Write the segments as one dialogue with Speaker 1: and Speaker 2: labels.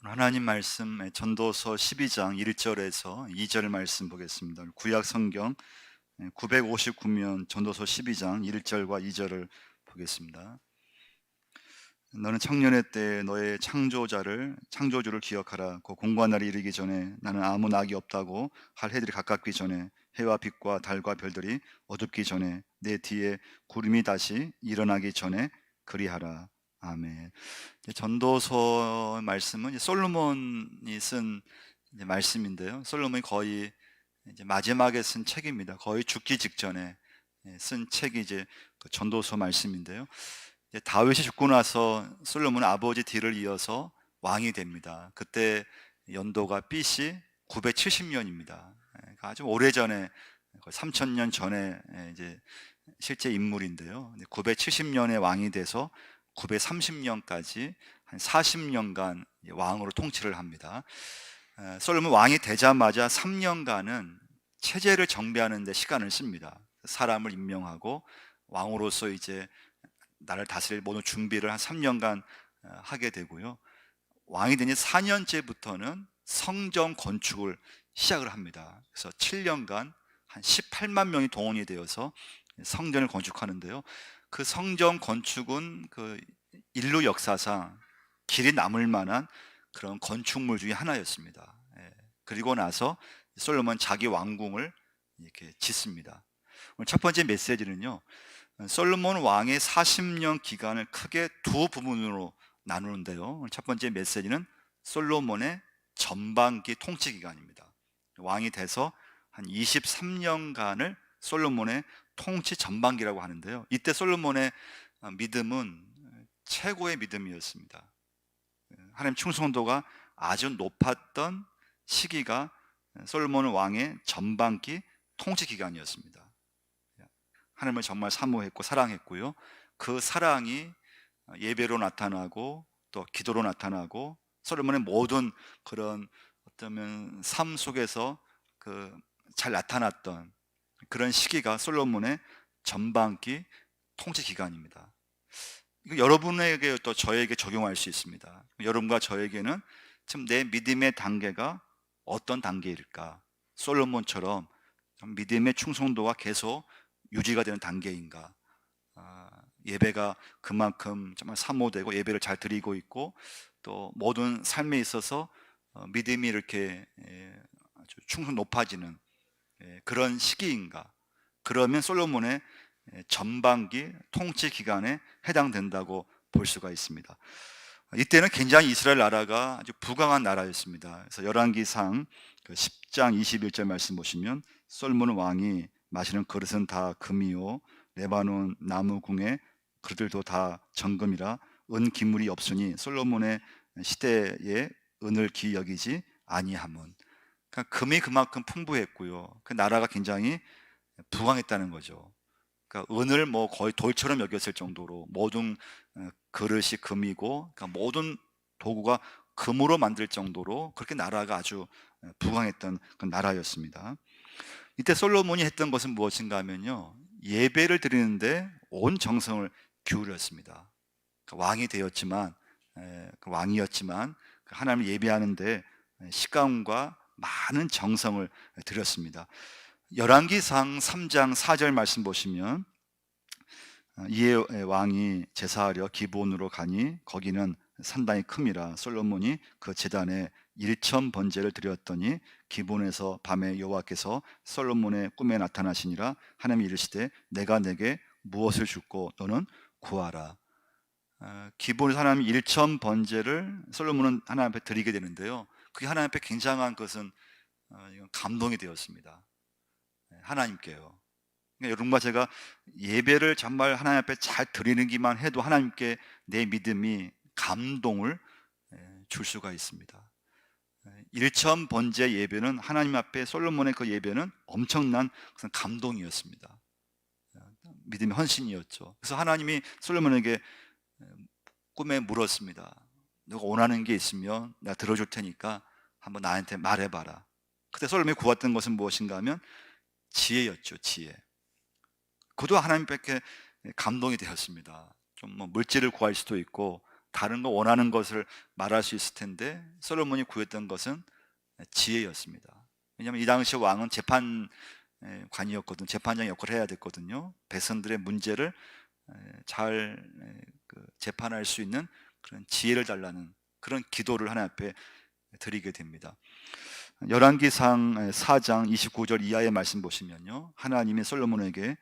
Speaker 1: 하나님 말씀 전도서 12장 1절에서 2절 말씀 보겠습니다. 구약 성경 959면 전도서 12장 1절과 2절을 보겠습니다. 너는 청년의 때 너의 창조주를 기억하라. 그 공고한 날이 이르기 전에 나는 아무 낙이 없다고 할 해들이 가깝기 전에 해와 빛과 달과 별들이 어둡기 전에 내 뒤에 구름이 다시 일어나기 전에 그리하라. 아멘. 전도서 말씀은 솔로몬이 쓴 말씀인데요. 솔로몬이 거의 마지막에 쓴 책입니다. 거의 죽기 직전에 쓴 책이 그 전도서 말씀인데요. 다윗이 죽고 나서 솔로몬은 아버지 뒤를 이어서 왕이 됩니다. 그때 연도가 BC 970년입니다. 아주 오래전에 3000년 전에 이제 실제 인물인데요. 970년에 왕이 돼서 930년까지 한 40년간 왕으로 통치를 합니다. 솔로몬 왕이 되자마자 3년간은 체제를 정비하는 데 시간을 씁니다. 사람을 임명하고 왕으로서 이제 나를 다스릴 모든 준비를 한 3년간 하게 되고요. 왕이 된 지 4년째부터는 성전 건축을 시작을 합니다. 그래서 7년간 한 18만 명이 동원이 되어서 성전을 건축하는데요. 그 성전 건축은 그 인류 역사상 길이 남을 만한 그런 건축물 중에 하나였습니다. 그리고 나서 솔로몬 자기 왕궁을 이렇게 짓습니다. 오늘 첫 번째 메시지는요, 솔로몬 왕의 40년 기간을 크게 두 부분으로 나누는데요. 첫 번째 메시지는 솔로몬의 전반기 통치 기간입니다. 왕이 돼서 한 23년간을 솔로몬의 통치 전반기라고 하는데요. 이때 솔로몬의 믿음은 최고의 믿음이었습니다. 하나님 충성도가 아주 높았던 시기가 솔로몬 왕의 전반기 통치 기간이었습니다. 하나님을 정말 사모했고 사랑했고요. 그 사랑이 예배로 나타나고 또 기도로 나타나고 솔로몬의 모든 그런 어쩌면 삶 속에서 그 잘 나타났던 그런 시기가 솔로몬의 전반기 통치 기간입니다. 이거 여러분에게 또 저에게 적용할 수 있습니다. 여러분과 저에게는 지금 내 믿음의 단계가 어떤 단계일까? 솔로몬처럼 믿음의 충성도가 계속 유지가 되는 단계인가? 예배가 그만큼 정말 사모되고 예배를 잘 드리고 있고 또 모든 삶에 있어서 믿음이 이렇게 아주 충성 높아지는 그런 시기인가? 그러면 솔로몬의 전반기 통치 기간에 해당된다고 볼 수가 있습니다. 이때는 굉장히 이스라엘 나라가 아주 부강한 나라였습니다. 그래서 열왕기상 10장 21절 말씀 보시면 솔로몬 왕이 마시는 그릇은 다 금이요 레바논 나무 궁의 그릇들도 다 정금이라 은 기물이 없으니 솔로몬의 시대에 은을 귀히 여기지 아니함은. 그러니까 금이 그만큼 풍부했고요. 그 나라가 굉장히 부강했다는 거죠. 그러니까 은을 뭐 거의 돌처럼 여겼을 정도로 모든 그릇이 금이고, 그러니까 모든 도구가 금으로 만들 정도로 그렇게 나라가 아주 부강했던 그 나라였습니다. 이때 솔로몬이 했던 것은 무엇인가 하면요, 예배를 드리는데 온 정성을 기울였습니다. 그러니까 왕이 되었지만 왕이었지만 하나님을 예배하는데 시간과 많은 정성을 들였습니다. 열왕기상 3장 4절 말씀 보시면 이에 왕이 제사하려 기브온으로 가니 거기는 산당이 큼이라 솔로몬이 그 제단에 1천 번제를 드렸더니 기브온에서 밤에 여호와께서 솔로몬의 꿈에 나타나시니라. 하나님이 이르시되 내가 내게 무엇을 줍고 너는 구하라. 기브온에서 하나님이 1천 번제를 솔로몬은 하나님 앞에 드리게 되는데요, 그게 하나님 앞에 굉장한 것은 감동이 되었습니다. 하나님께요. 그러니까 여러분과 제가 예배를 정말 하나님 앞에 잘 드리는기만 해도 하나님께 내 믿음이 감동을 줄 수가 있습니다. 1천 번제 예배는 하나님 앞에 솔로몬의 그 예배는 엄청난 감동이었습니다. 믿음의 헌신이었죠. 그래서 하나님이 솔로몬에게 꿈에 물었습니다. 너가 원하는 게 있으면 내가 들어줄 테니까 한번 나한테 말해봐라. 그때 솔로몬이 구했던 것은 무엇인가 하면 지혜였죠. 지혜. 그도 하나님께 감동이 되었습니다. 좀 뭐 물질을 구할 수도 있고 다른 거 원하는 것을 말할 수 있을 텐데 솔로몬이 구했던 것은 지혜였습니다. 왜냐하면 이 당시 왕은 재판관이었거든. 재판장 역할을 해야 됐거든요. 백성들의 문제를 잘 재판할 수 있는 그런 지혜를 달라는 그런 기도를 하나님 앞에 드리게 됩니다. 열왕기상 4장 29절 이하의 말씀 보시면요, 하나님이 솔로몬에게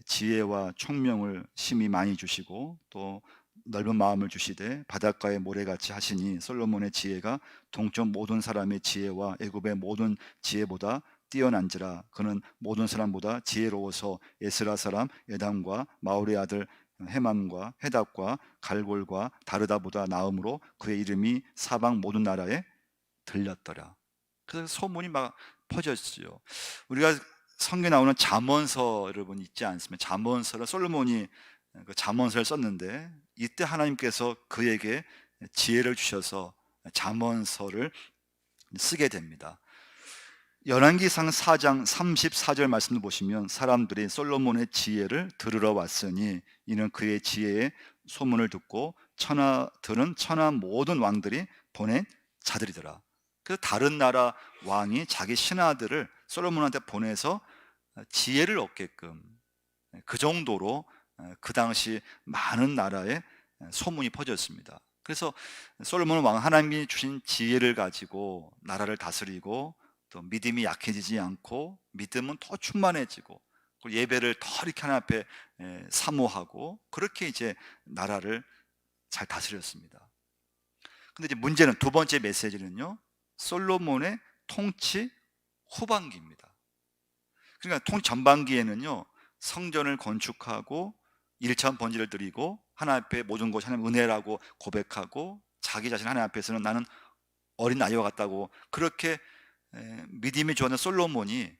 Speaker 1: 지혜와 총명을 심히 많이 주시고 또 넓은 마음을 주시되 바닷가의 모래같이 하시니 솔로몬의 지혜가 동쪽 모든 사람의 지혜와 애굽의 모든 지혜보다 뛰어난지라. 그는 모든 사람보다 지혜로워서 에스라 사람 에담과 마올의 아들 헤맘과 헤답과 갈골과 다르다보다 나음으로 그의 이름이 사방 모든 나라에 들렸더라. 그래서 소문이 막 퍼졌어요. 우리가 성경에 나오는 잠언서 여러분 있지 않습니까? 잠언서를 솔로몬이 그 잠언서를 썼는데 이때 하나님께서 그에게 지혜를 주셔서 잠언서를 쓰게 됩니다. 열왕기상 4장 34절 말씀을 보시면 사람들이 솔로몬의 지혜를 들으러 왔으니 이는 그의 지혜의 소문을 듣고 들은 천하 모든 왕들이 보낸 자들이더라. 그래서 다른 나라 왕이 자기 신하들을 솔로몬한테 보내서 지혜를 얻게끔, 그 정도로 그 당시 많은 나라에 소문이 퍼졌습니다. 그래서 솔로몬 왕 하나님이 주신 지혜를 가지고 나라를 다스리고 또 믿음이 약해지지 않고 믿음은 더 충만해지고 예배를 더 이렇게 하나님 앞에 사모하고 그렇게 이제 나라를 잘 다스렸습니다. 근데 이제 문제는 두 번째 메시지는요, 솔로몬의 통치 후반기입니다. 그러니까 통치 전반기에는요, 성전을 건축하고 일천 번제를 드리고 하나님 앞에 모든 것이 하나님 은혜라고 고백하고 자기 자신 하나님 앞에서는 나는 어린 아이와 같다고 그렇게 믿음이 좋았던 솔로몬이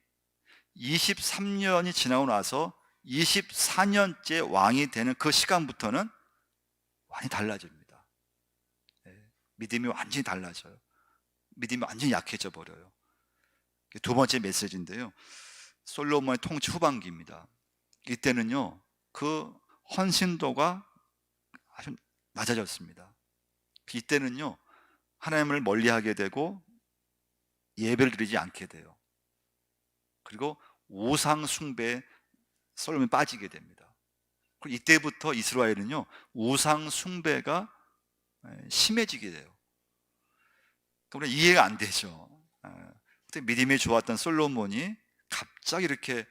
Speaker 1: 23년이 지나고 나서 24년째 왕이 되는 그 시간부터는 완전히 달라집니다. 믿음이 완전히 달라져요. 믿음이 완전히 약해져 버려요. 두 번째 메시지인데요, 솔로몬의 통치 후반기입니다. 이때는요, 그 헌신도가 아주 낮아졌습니다. 이때는요, 하나님을 멀리하게 되고 예배를 드리지 않게 돼요. 그리고 우상 숭배에 솔로몬이 빠지게 됩니다. 그리고 이때부터 이스라엘은요, 우상 숭배가 심해지게 돼요. 그러면 이해가 안 되죠. 그때 믿음이 좋았던 솔로몬이 갑자기 이렇게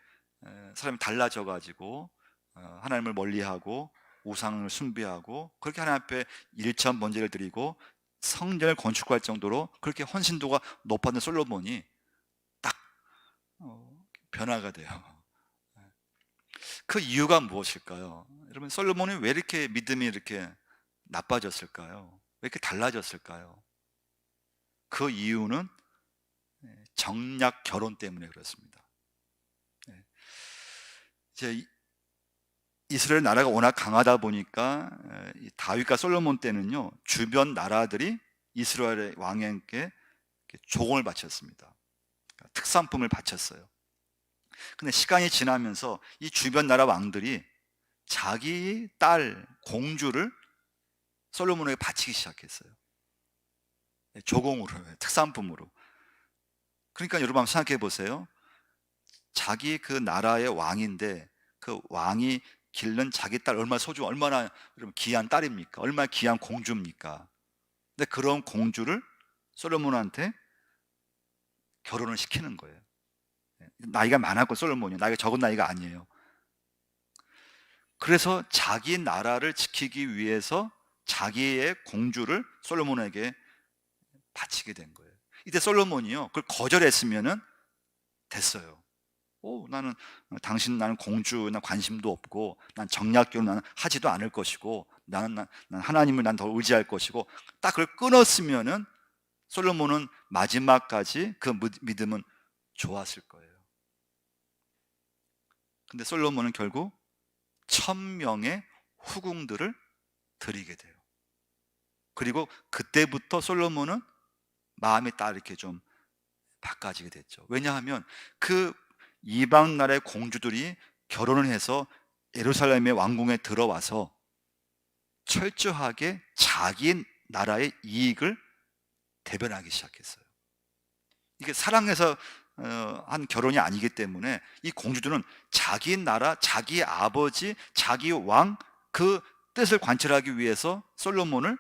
Speaker 1: 사람이 달라져 가지고 하나님을 멀리하고 우상을 숭배하고 그렇게 하나님 앞에 일천 번제를 드리고 성전을 건축할 정도로 그렇게 헌신도가 높았던 솔로몬이 딱 변화가 돼요. 그 이유가 무엇일까요? 여러분, 솔로몬이 왜 이렇게 믿음이 이렇게 나빠졌을까요? 왜 이렇게 달라졌을까요? 그 이유는 정략 결혼 때문에 그렇습니다. 이제 이스라엘 나라가 워낙 강하다 보니까 다윗과 솔로몬 때는요, 주변 나라들이 이스라엘의 왕에게 조공을 바쳤습니다. 특산품을 바쳤어요. 근데 시간이 지나면서 이 주변 나라 왕들이 자기 딸 공주를 솔로몬에게 바치기 시작했어요. 조공으로, 특산품으로. 그러니까 여러분 한번 생각해 보세요. 자기 그 나라의 왕인데 그 왕이 길른 자기 딸 얼마나 얼마나 귀한 딸입니까? 얼마나 귀한 공주입니까? 근데 그런 공주를 솔로몬한테 결혼을 시키는 거예요. 나이가 많았고 솔로몬이 나이가 적은 나이가 아니에요. 그래서 자기 나라를 지키기 위해서 자기의 공주를 솔로몬에게 바치게 된 거예요. 이때 솔로몬이요, 그걸 거절했으면은 됐어요. 나는 공주, 난 관심도 없고, 난 정략교는 나는 하지도 않을 것이고, 난 하나님을 난 더 의지할 것이고, 딱 그걸 끊었으면은 솔로몬은 마지막까지 그 믿음은 좋았을 거예요. 근데 솔로몬은 결국 1000명의 후궁들을 드리게 돼요. 그리고 그때부터 솔로몬은 마음이 딱 이렇게 좀 바꿔지게 됐죠. 왜냐하면 그 이방 나라의 공주들이 결혼을 해서 예루살렘의 왕궁에 들어와서 철저하게 자기 나라의 이익을 대변하기 시작했어요. 이게 사랑해서 한 결혼이 아니기 때문에 이 공주들은 자기 나라, 자기 아버지, 자기 왕 그 뜻을 관철하기 위해서 솔로몬을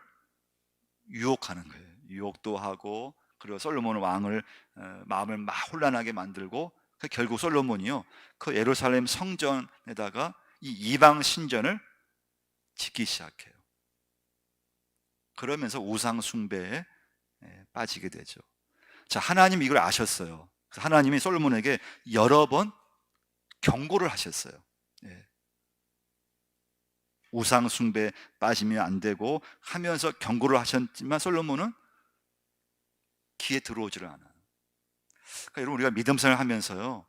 Speaker 1: 유혹하는 거예요. 유혹도 하고, 그리고 솔로몬 왕을 마음을 막 혼란하게 만들고, 결국 솔로몬이요 그 예루살렘 성전에다가 이 이방 신전을 짓기 시작해요. 그러면서 우상 숭배에 빠지게 되죠. 자, 하나님 이걸 아셨어요. 그래서 하나님이 솔로몬에게 여러 번 경고를 하셨어요. 예. 우상 숭배에 빠지면 안 되고 하면서 경고를 하셨지만 솔로몬은 귀에 들어오지를 않아요. 그러니까 여러분, 우리가 믿음 생활을 하면서요,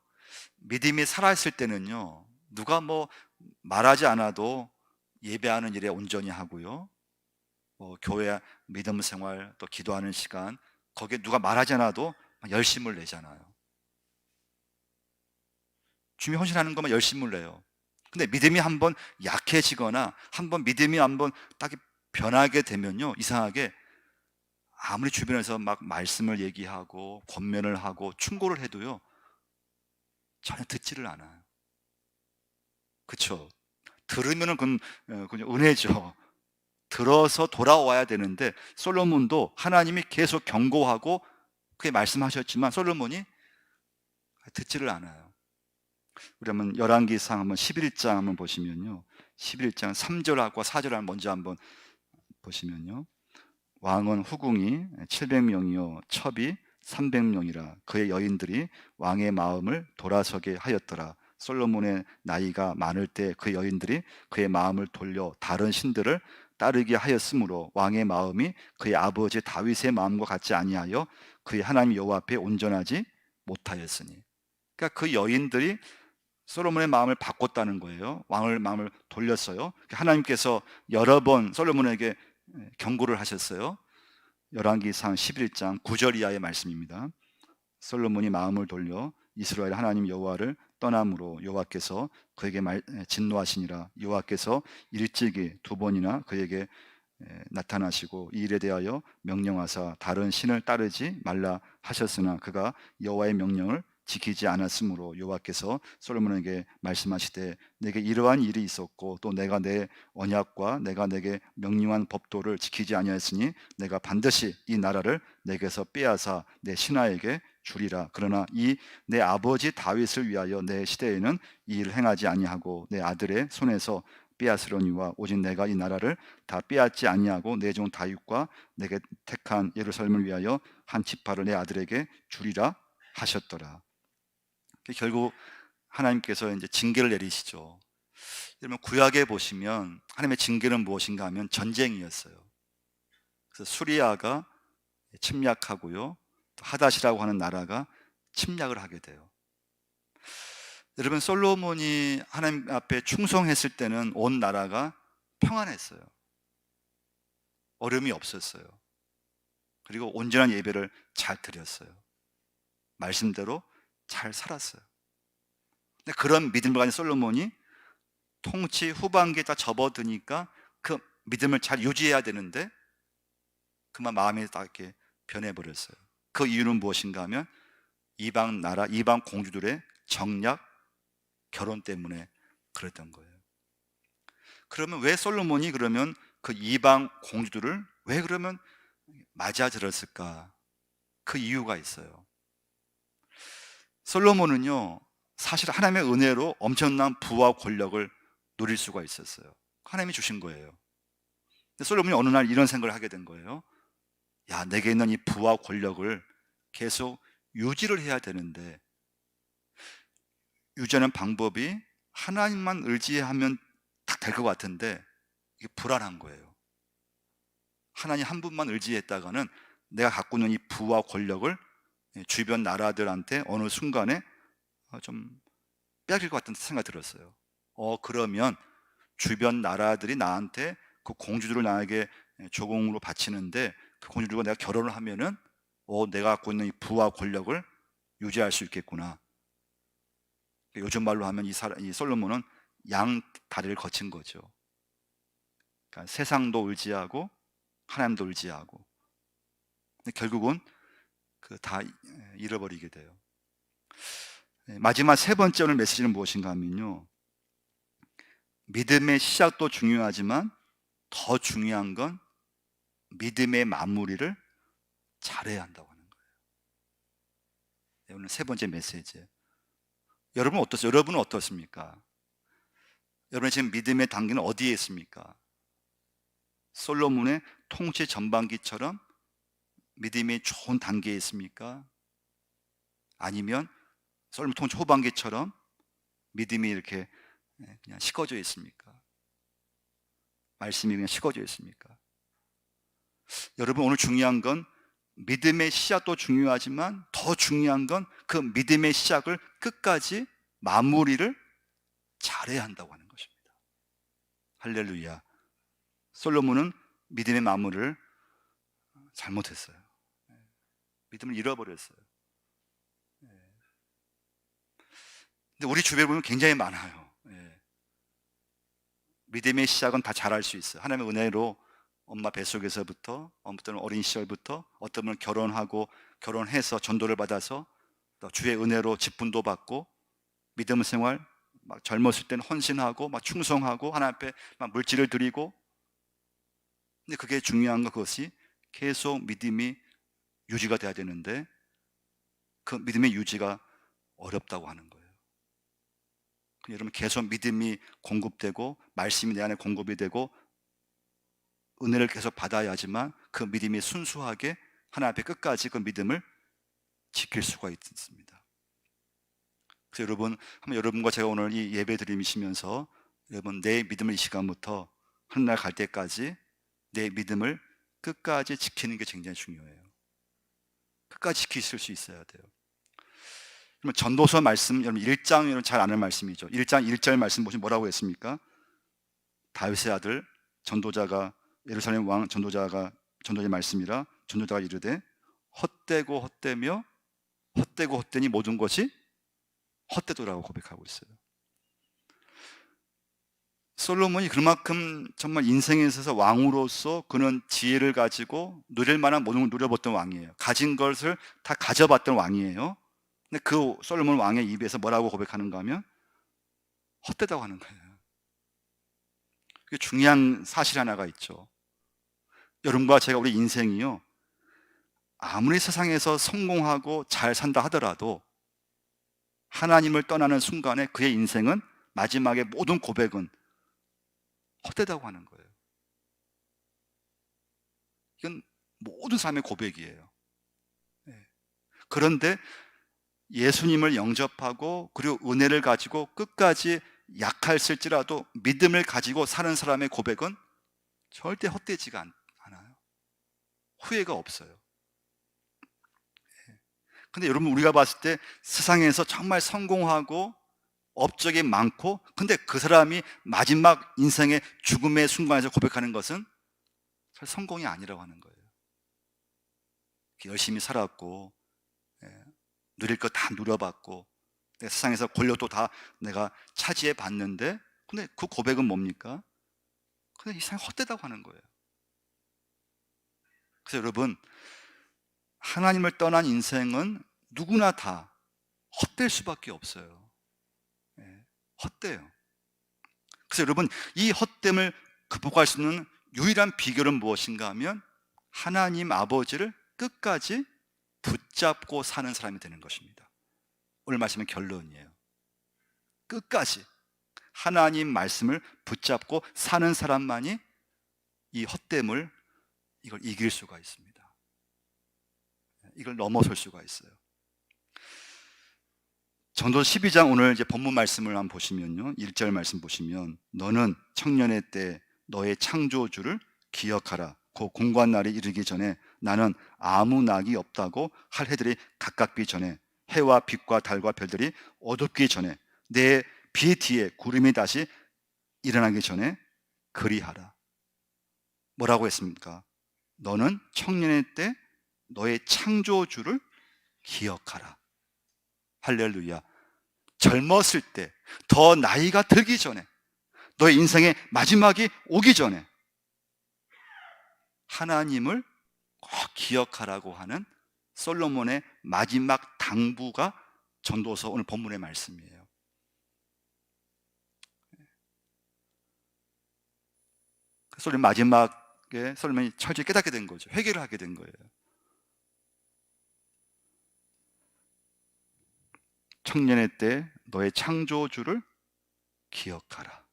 Speaker 1: 믿음이 살아있을 때는요, 누가 뭐 말하지 않아도 예배하는 일에 온전히 하고요, 교회 믿음 생활, 또 기도하는 시간, 거기에 누가 말하지 않아도 열심을 내잖아요. 주님이 헌신하는 것만 열심을 내요. 근데 믿음이 한번 약해지거나 한번 믿음이 한번 딱 변하게 되면요, 이상하게 아무리 주변에서 막 말씀을 얘기하고 권면을 하고 충고를 해도요, 전혀 듣지를 않아요. 그쵸? 들으면은 그냥 은혜죠. 들어서 돌아와야 되는데, 솔로몬도 하나님이 계속 경고하고 그게 말씀하셨지만 솔로몬이 듣지를 않아요. 우리 한번 열왕기상 한번 11장 한번 보시면요, 11장 3절하고 4절 먼저 한번 보시면요, 왕은 후궁이 700명이요 첩이 300명이라 그의 여인들이 왕의 마음을 돌아서게 하였더라. 솔로몬의 나이가 많을 때 그 여인들이 그의 마음을 돌려 다른 신들을 따르게 하였으므로 왕의 마음이 그의 아버지 다윗의 마음과 같지 아니하여 그의 하나님 여호와 앞에 온전하지 못하였으니. 그러니까 그 여인들이 솔로몬의 마음을 바꿨다는 거예요. 왕의 마음을 돌렸어요. 하나님께서 여러 번 솔로몬에게 경고를 하셨어요. 열왕기상 11장 9절 이하의 말씀입니다. 솔로몬이 마음을 돌려 이스라엘 하나님 여호와를 떠남으로 여호와께서 그에게 진노하시니라. 여호와께서 일찍이 두 번이나 그에게 나타나시고 이 일에 대하여 명령하사 다른 신을 따르지 말라 하셨으나 그가 여호와의 명령을 지키지 않았으므로 여호와께서 솔로몬에게 말씀하시되 내게 이러한 일이 있었고 또 내가 내 언약과 내가 내게 명령한 법도를 지키지 아니하였으니 내가 반드시 이 나라를 내게서 빼앗아 내 신하에게 주리라. 그러나 이 내 아버지 다윗을 위하여 내 시대에는 이 일을 행하지 아니하고 내 아들의 손에서 빼앗으려니와 오직 내가 이 나라를 다 빼앗지 아니하고 내 종 다윗과 내게 택한 예루살렘을 위하여 한 지파를 내 아들에게 주리라 하셨더라. 결국 하나님께서 이제 징계를 내리시죠. 여러분, 구약에 보시면 하나님의 징계는 무엇인가 하면 전쟁이었어요. 그래서 수리아가 침략하고요, 또 하닷이라고 하는 나라가 침략을 하게 돼요. 여러분, 솔로몬이 하나님 앞에 충성했을 때는 온 나라가 평안했어요. 어려움이 없었어요. 그리고 온전한 예배를 잘 드렸어요. 말씀대로 잘 살았어요. 근데 그런 믿음을 가진 솔로몬이 통치 후반기에 딱 접어드니까 그 믿음을 잘 유지해야 되는데 그만 마음이 딱 이렇게 변해버렸어요. 그 이유는 무엇인가 하면 이방 나라, 이방 공주들의 정략, 결혼 때문에 그랬던 거예요. 그러면 왜 솔로몬이 그러면 그 이방 공주들을 왜 그러면 맞아 들었을까? 그 이유가 있어요. 솔로몬은요, 사실 하나님의 은혜로 엄청난 부와 권력을 누릴 수가 있었어요. 하나님이 주신 거예요. 근데 솔로몬이 어느 날 이런 생각을 하게 된 거예요. 야, 내게 있는 이 부와 권력을 계속 유지를 해야 되는데 유지하는 방법이 하나님만 의지하면 딱 될 것 같은데 이게 불안한 거예요. 하나님 한 분만 의지했다가는 내가 갖고 있는 이 부와 권력을 주변 나라들한테 어느 순간에 좀 빼앗길 것 같은 생각이 들었어요. 그러면 주변 나라들이 나한테 그 공주들을 나에게 조공으로 바치는데 그 공주들과 내가 결혼을 하면은 내가 갖고 있는 이 부와 권력을 유지할 수 있겠구나. 요즘 말로 하면 이 솔로몬은 양 다리를 거친 거죠. 그러니까 세상도 의지하고 하나님도 의지하고, 근데 결국은 그 다 잃어버리게 돼요. 마지막 세 번째 오늘 메시지는 무엇인가 하면요, 믿음의 시작도 중요하지만 더 중요한 건 믿음의 마무리를 잘해야 한다고 하는 거예요. 오늘 세 번째 메시지예요. 여러분은 어떠세요? 여러분은 어떻습니까? 여러분 지금 믿음의 단계는 어디에 있습니까? 솔로몬의 통치 전반기처럼 믿음이 좋은 단계에 있습니까? 아니면 솔로몬 통치 후반기처럼 믿음이 이렇게 그냥 식어져 있습니까? 말씀이 그냥 식어져 있습니까? 여러분, 오늘 중요한 건 믿음의 시작도 중요하지만 더 중요한 건 그 믿음의 시작을 끝까지 마무리를 잘해야 한다고 하는 것입니다. 할렐루야. 솔로몬은 믿음의 마무리를 잘못했어요. 믿음을 잃어버렸어요. 근데 우리 주변에 보면 굉장히 많아요. 믿음의 시작은 다 잘할 수 있어요. 하나님의 은혜로 엄마 뱃속에서부터, 어떤 어린 시절부터, 어떤 분은 결혼해서 전도를 받아서 또 주의 은혜로 직분도 받고 믿음 생활 막 젊었을 때는 헌신하고 막 충성하고 하나님 앞에 막 물질을 드리고, 근데 그게 중요한 건 그것이 계속 믿음이 유지가 돼야 되는데 그 믿음의 유지가 어렵다고 하는 거예요. 여러분, 계속 믿음이 공급되고 말씀이 내 안에 공급이 되고 은혜를 계속 받아야 하지만 그 믿음이 순수하게 하나님 앞에 끝까지 그 믿음을 지킬 수가 있습니다. 그래서 여러분, 한번 여러분과 제가 오늘 이 예배 드리시면서 여러분, 내 믿음을 이 시간부터 하늘날 갈 때까지 내 믿음을 끝까지 지키는 게 굉장히 중요해요. 끝까지 지키실 수 있어야 돼요. 그러면 전도서 말씀, 여러분 1장, 여러분 잘 아는 말씀이죠. 1장 1절 말씀 보시면 뭐라고 했습니까? 다윗의 아들 전도자가, 예루살렘 왕 전도자의 말씀이라 전도자가 이르되 헛되고 헛되며 헛되고 헛되니 모든 것이 헛되도라고 고백하고 있어요. 솔로몬이 그만큼 정말 인생에 있어서 왕으로서 그는 지혜를 가지고 누릴 만한 모든 걸 누려봤던 왕이에요. 가진 것을 다 가져봤던 왕이에요. 근데 그 솔로몬 왕의 입에서 뭐라고 고백하는가 하면 헛되다고 하는 거예요. 그게 중요한 사실 하나가 있죠. 여러분과 제가, 우리 인생이요, 아무리 세상에서 성공하고 잘 산다 하더라도 하나님을 떠나는 순간에 그의 인생은 마지막에 모든 고백은 헛되다고 하는 거예요. 이건 모든 삶의 고백이에요. 그런데 예수님을 영접하고 그리고 은혜를 가지고 끝까지 약할지라도 믿음을 가지고 사는 사람의 고백은 절대 헛되지가 않아요. 후회가 없어요. 근데 여러분, 우리가 봤을 때 세상에서 정말 성공하고 업적이 많고, 근데 그 사람이 마지막 인생의 죽음의 순간에서 고백하는 것은 사실 성공이 아니라고 하는 거예요. 열심히 살았고 누릴 거 다 누려봤고 세상에서 권력도 다 내가 차지해 봤는데, 근데 그 고백은 뭡니까? 근데 이 세상 헛되다고 하는 거예요. 그래서 여러분, 하나님을 떠난 인생은 누구나 다 헛될 수밖에 없어요. 헛돼요. 그래서 여러분, 이 헛됨을 극복할 수 있는 유일한 비결은 무엇인가 하면 하나님 아버지를 끝까지 붙잡고 사는 사람이 되는 것입니다. 오늘 말씀은 결론이에요. 끝까지 하나님 말씀을 붙잡고 사는 사람만이 이 헛됨을 이걸 이길 수가 있습니다. 이걸 넘어설 수가 있어요. 전도서 12장 오늘 이제 본문 말씀을 한번 보시면요, 1절 말씀 보시면 너는 청년의 때 너의 창조주를 기억하라. 그 공고한 날이 이르기 전에 나는 아무 낙이 없다고 할 해들이 가깝기 전에 해와 빛과 달과 별들이 어둡기 전에 내 비 뒤에 구름이 다시 일어나기 전에 그리하라. 뭐라고 했습니까? 너는 청년의 때 너의 창조주를 기억하라. 할렐루야. 젊었을 때, 더 나이가 들기 전에, 너의 인생의 마지막이 오기 전에 하나님을 꼭 기억하라고 하는 솔로몬의 마지막 당부가 전도서 오늘 본문의 말씀이에요. 솔로몬 마지막에 솔로몬이 철저히 깨닫게 된 거죠. 회개를 하게 된 거예요. 청년의 때 너의 창조주를 기억하라.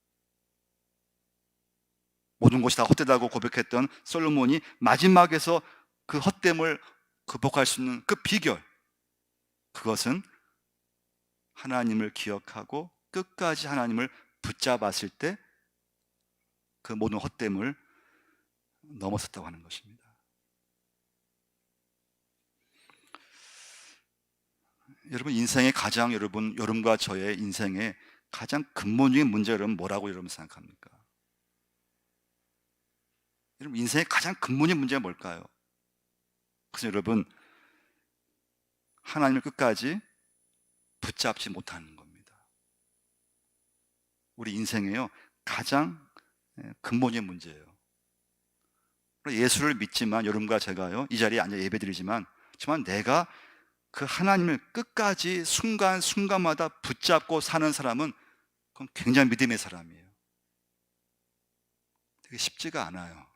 Speaker 1: 모든 것이 다 헛되다고 고백했던 솔로몬이 마지막에서 그 헛됨을 극복할 수 있는 그 비결, 그것은 하나님을 기억하고 끝까지 하나님을 붙잡았을 때 그 모든 헛됨을 넘어섰다고 하는 것입니다. 여러분, 인생의 가장, 여러분과 저의 인생의 가장 근본적인 문제가 여러분 뭐라고 여러분 생각합니까? 여러분, 인생의 가장 근본적인 문제가 뭘까요? 그래서 여러분, 하나님을 끝까지 붙잡지 못하는 겁니다. 우리 인생에요, 가장 근본적인 문제예요. 예수를 믿지만, 여러분과 제가요, 이 자리에 앉아 예배드리지만, 정말 내가 그 하나님을 끝까지 순간순간마다 붙잡고 사는 사람은 그건 굉장히 믿음의 사람이에요. 되게 쉽지가 않아요.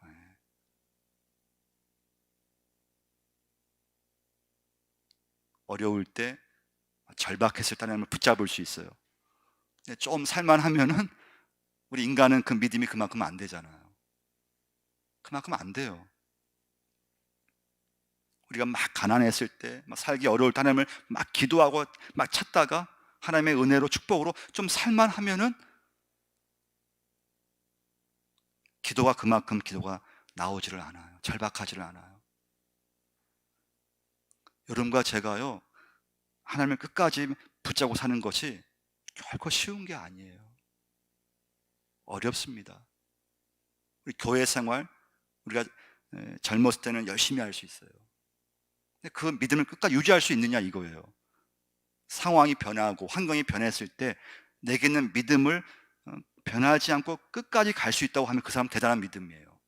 Speaker 1: 어려울 때, 절박했을 때 하나님을 붙잡을 수 있어요. 좀 살만하면은 우리 인간은 그 믿음이 그만큼 안 되잖아요. 그만큼 안 돼요. 우리가 막 가난했을 때, 막 살기 어려울 때 하나님을 막 기도하고 막 찾다가 하나님의 은혜로 축복으로 좀 살만하면은 기도가 나오지를 않아요. 절박하지를 않아요. 여러분과 제가요, 하나님을 끝까지 붙잡고 사는 것이 결코 쉬운 게 아니에요. 어렵습니다. 우리 교회 생활, 우리가 젊었을 때는 열심히 할 수 있어요. 근데 그 믿음을 끝까지 유지할 수 있느냐 이거예요. 상황이 변하고 환경이 변했을 때 내게 있는 믿음을 변하지 않고 끝까지 갈 수 있다고 하면 그 사람 대단한 믿음이에요.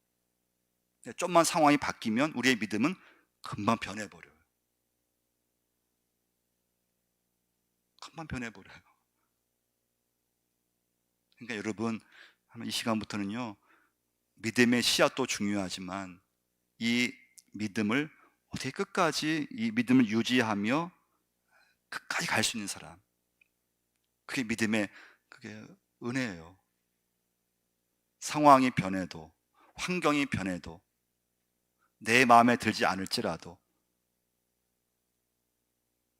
Speaker 1: 좀만 상황이 바뀌면 우리의 믿음은 금방 변해버려요. 금방 변해버려요. 그러니까 여러분, 이 시간부터는요, 믿음의 씨앗도 중요하지만 이 믿음을 어떻게 끝까지 이 믿음을 유지하며 끝까지 갈 수 있는 사람, 그게 믿음의 그게 은혜예요. 상황이 변해도, 환경이 변해도, 내 마음에 들지 않을지라도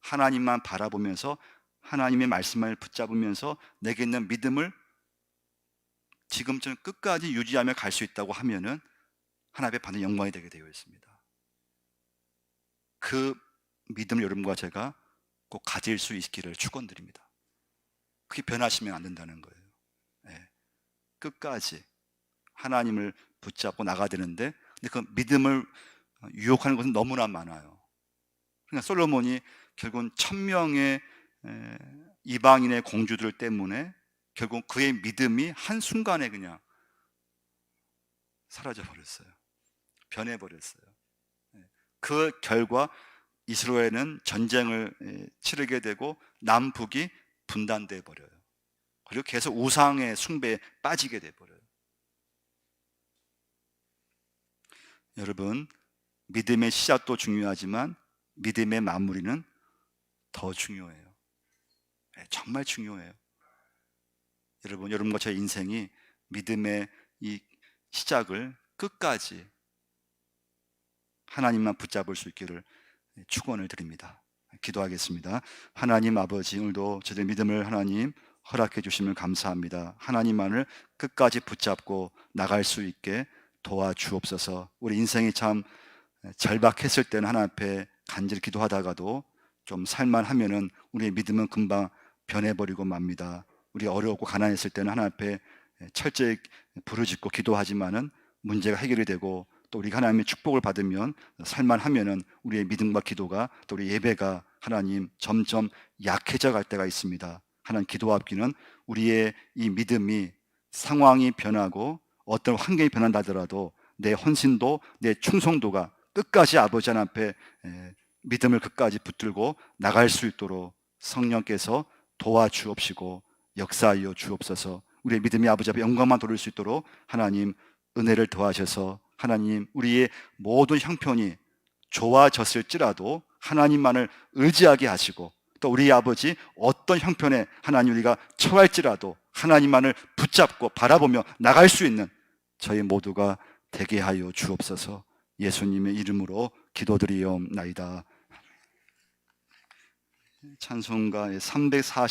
Speaker 1: 하나님만 바라보면서 하나님의 말씀을 붙잡으면서 내게 있는 믿음을 지금처럼 끝까지 유지하며 갈 수 있다고 하면은 하나님의 받는 영광이 되게 되어 있습니다. 그 믿음을 여러분과 제가 꼭 가질 수 있기를 축원드립니다. 그게 변하시면 안 된다는 거예요. 네. 끝까지 하나님을 붙잡고 나가야 되는데, 근데 그 믿음을 유혹하는 것은 너무나 많아요. 그러니까 솔로몬이 결국은 1000명의 이방인의 공주들 때문에 결국 그의 믿음이 한순간에 그냥 사라져 버렸어요. 변해 버렸어요. 그 결과 이스라엘은 전쟁을 치르게 되고 남북이 분단돼 버려요. 그리고 계속 우상의 숭배에 빠지게 돼 버려요. 여러분, 믿음의 시작도 중요하지만 믿음의 마무리는 더 중요해요. 정말 중요해요. 여러분과 제 인생이 믿음의 이 시작을 끝까지 하나님만 붙잡을 수 있기를 축원을 드립니다. 기도하겠습니다. 하나님 아버지, 오늘도 저들 믿음을 하나님 허락해 주심을 감사합니다. 하나님만을 끝까지 붙잡고 나갈 수 있게 도와주옵소서. 우리 인생이 참 절박했을 때는 하나님 앞에 간절히 기도하다가도 좀 살만하면은 우리의 믿음은 금방 변해버리고 맙니다. 우리 어렵고 가난했을 때는 하나님 앞에 철저히 부르짖고 기도하지만은 문제가 해결이 되고, 또 우리가 하나님의 축복을 받으면 살만하면은 우리의 믿음과 기도가, 또 우리 예배가 하나님 점점 약해져 갈 때가 있습니다. 하나님, 기도하기는 우리의 이 믿음이 상황이 변하고 어떤 환경이 변한다 하더라도 내 헌신도, 내 충성도가 끝까지 아버지 하나님 앞에 믿음을 끝까지 붙들고 나갈 수 있도록 성령께서 도와주옵시고 역사하여 주옵소서. 우리의 믿음이 아버지 앞에 영광만 돌릴 수 있도록 하나님 은혜를 더하셔서 하나님 우리의 모든 형편이 좋아졌을지라도 하나님만을 의지하게 하시고, 또 우리 아버지 어떤 형편에 하나님 우리가 처할지라도 하나님만을 붙잡고 바라보며 나갈 수 있는 저희 모두가 되게 하여 주옵소서. 예수님의 이름으로 기도드리옵나이다. 찬송가 348